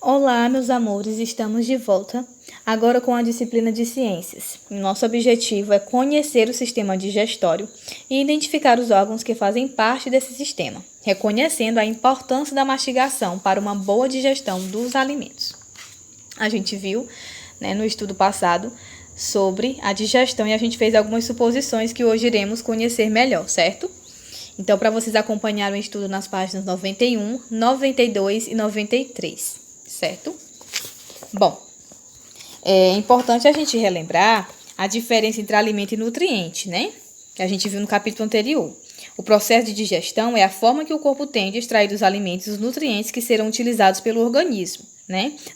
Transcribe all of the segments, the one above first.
Olá, meus amores, estamos de volta, agora com a disciplina de ciências. Nosso objetivo é conhecer o sistema digestório e identificar os órgãos que fazem parte desse sistema, reconhecendo a importância da mastigação para uma boa digestão dos alimentos. A gente viu, no estudo passado, sobre a digestão e a gente fez algumas suposições que hoje iremos conhecer melhor, certo? Então, para vocês acompanharem o estudo nas páginas 91, 92 e 93. Certo? Bom, é importante a gente relembrar a diferença entre alimento e nutriente, Que a gente viu no capítulo anterior. O processo de digestão é a forma que o corpo tem de extrair dos alimentos os nutrientes que serão utilizados pelo organismo,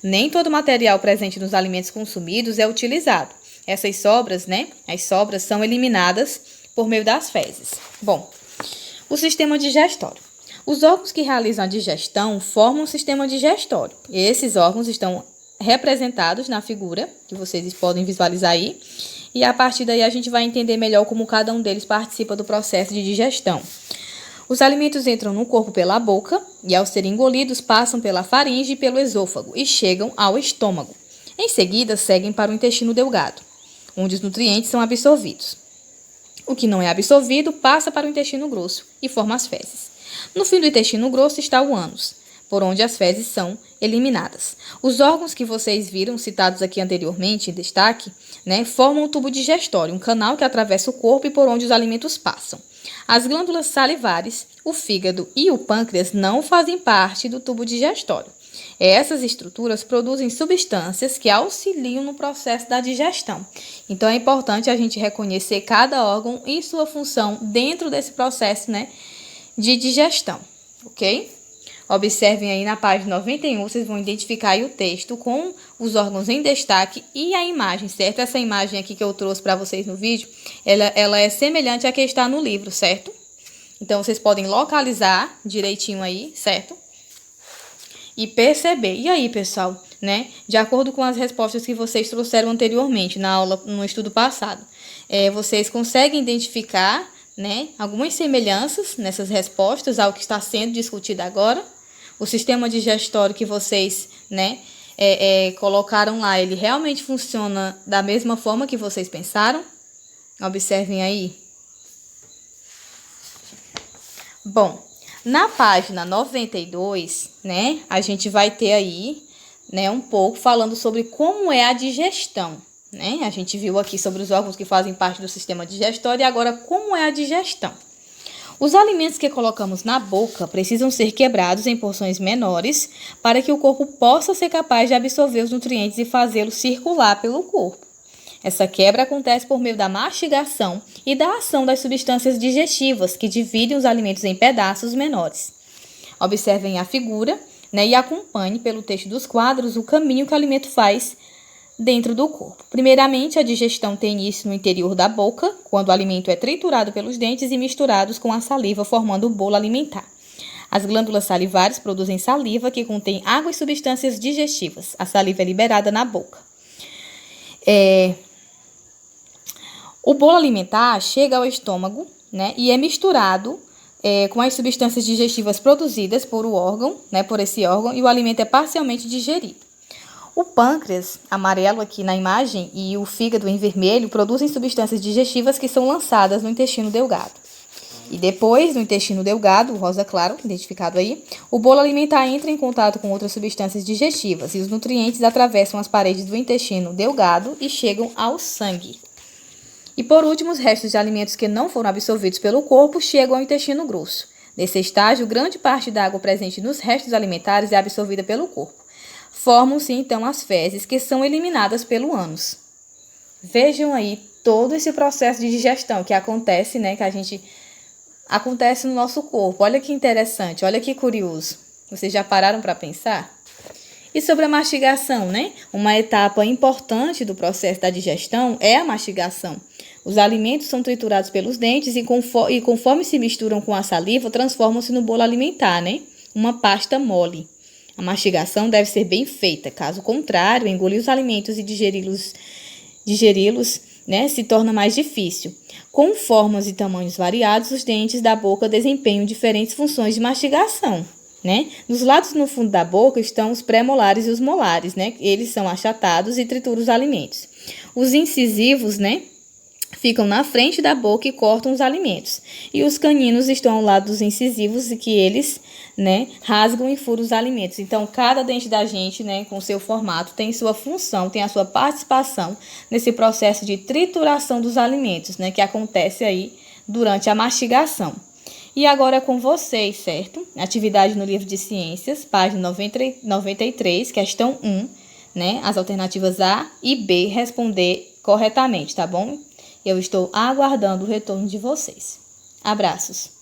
Nem todo material presente nos alimentos consumidos é utilizado. Essas sobras, As sobras são eliminadas por meio das fezes. Bom, o sistema digestório. Os órgãos que realizam a digestão formam um sistema digestório. Esses órgãos estão representados na figura, que vocês podem visualizar aí. E a partir daí a gente vai entender melhor como cada um deles participa do processo de digestão. Os alimentos entram no corpo pela boca e, ao serem engolidos, passam pela faringe e pelo esôfago e chegam ao estômago. Em seguida, seguem para o intestino delgado, onde os nutrientes são absorvidos. O que não é absorvido passa para o intestino grosso e forma as fezes. No fim do intestino grosso está o ânus, por onde as fezes são eliminadas. Os órgãos que vocês viram, citados aqui anteriormente em destaque, formam o tubo digestório, um canal que atravessa o corpo e por onde os alimentos passam. As glândulas salivares, o fígado e o pâncreas não fazem parte do tubo digestório. Essas estruturas produzem substâncias que auxiliam no processo da digestão. Então, é importante a gente reconhecer cada órgão e sua função dentro desse processo, de digestão, ok? Observem aí na página 91, vocês vão identificar aí o texto com os órgãos em destaque e a imagem, certo? Essa imagem aqui que eu trouxe para vocês no vídeo, ela é semelhante à que está no livro, certo? Então, vocês podem localizar direitinho aí, certo? E perceber. E aí, pessoal, De acordo com as respostas que vocês trouxeram anteriormente na aula, no estudo passado, vocês conseguem identificar algumas semelhanças nessas respostas ao que está sendo discutido agora? O sistema digestório que vocês colocaram lá, ele realmente funciona da mesma forma que vocês pensaram? Observem aí. Bom, na página 92, a gente vai ter aí um pouco falando sobre como é a digestão. A gente viu aqui sobre os órgãos que fazem parte do sistema digestório e agora como é a digestão. Os alimentos que colocamos na boca precisam ser quebrados em porções menores para que o corpo possa ser capaz de absorver os nutrientes e fazê-los circular pelo corpo. Essa quebra acontece por meio da mastigação e da ação das substâncias digestivas que dividem os alimentos em pedaços menores. Observem a figura, e acompanhe pelo texto dos quadros o caminho que o alimento faz dentro do corpo. Primeiramente, a digestão tem início no interior da boca, quando o alimento é triturado pelos dentes e misturados com a saliva, formando o bolo alimentar. As glândulas salivares produzem saliva que contém água e substâncias digestivas. A saliva é liberada na boca. O bolo alimentar chega ao estômago, e é misturado com as substâncias digestivas produzidas por esse órgão, e o alimento é parcialmente digerido. O pâncreas, amarelo aqui na imagem, e o fígado em vermelho produzem substâncias digestivas que são lançadas no intestino delgado. E depois, no intestino delgado, o rosa claro, identificado aí, o bolo alimentar entra em contato com outras substâncias digestivas e os nutrientes atravessam as paredes do intestino delgado e chegam ao sangue. E por último, os restos de alimentos que não foram absorvidos pelo corpo chegam ao intestino grosso. Nesse estágio, grande parte da água presente nos restos alimentares é absorvida pelo corpo. Formam-se, então, as fezes, que são eliminadas pelo ânus. Vejam aí todo esse processo de digestão que acontece, acontece no nosso corpo. Olha que interessante, olha que curioso. Vocês já pararam para pensar? E sobre a mastigação, Uma etapa importante do processo da digestão é a mastigação. Os alimentos são triturados pelos dentes e conforme se misturam com a saliva, transformam-se no bolo alimentar, Uma pasta mole. A mastigação deve ser bem feita, caso contrário, engolir os alimentos e digeri-los, se torna mais difícil. Com formas e tamanhos variados, os dentes da boca desempenham diferentes funções de mastigação. né? Dos lados no fundo da boca estão os pré-molares e os molares, né? Eles são achatados e trituram os alimentos. Os incisivos, né, ficam na frente da boca e cortam os alimentos. E os caninos estão ao lado dos incisivos e que eles, né, rasgam e furam os alimentos. Então, cada dente da gente, né, com seu formato, tem sua função, tem a sua participação nesse processo de trituração dos alimentos, né, que acontece aí durante a mastigação. E agora é com vocês, certo? Atividade no livro de ciências, página 93, questão 1, né? As alternativas A e B responder corretamente, tá bom? Eu estou aguardando o retorno de vocês. Abraços!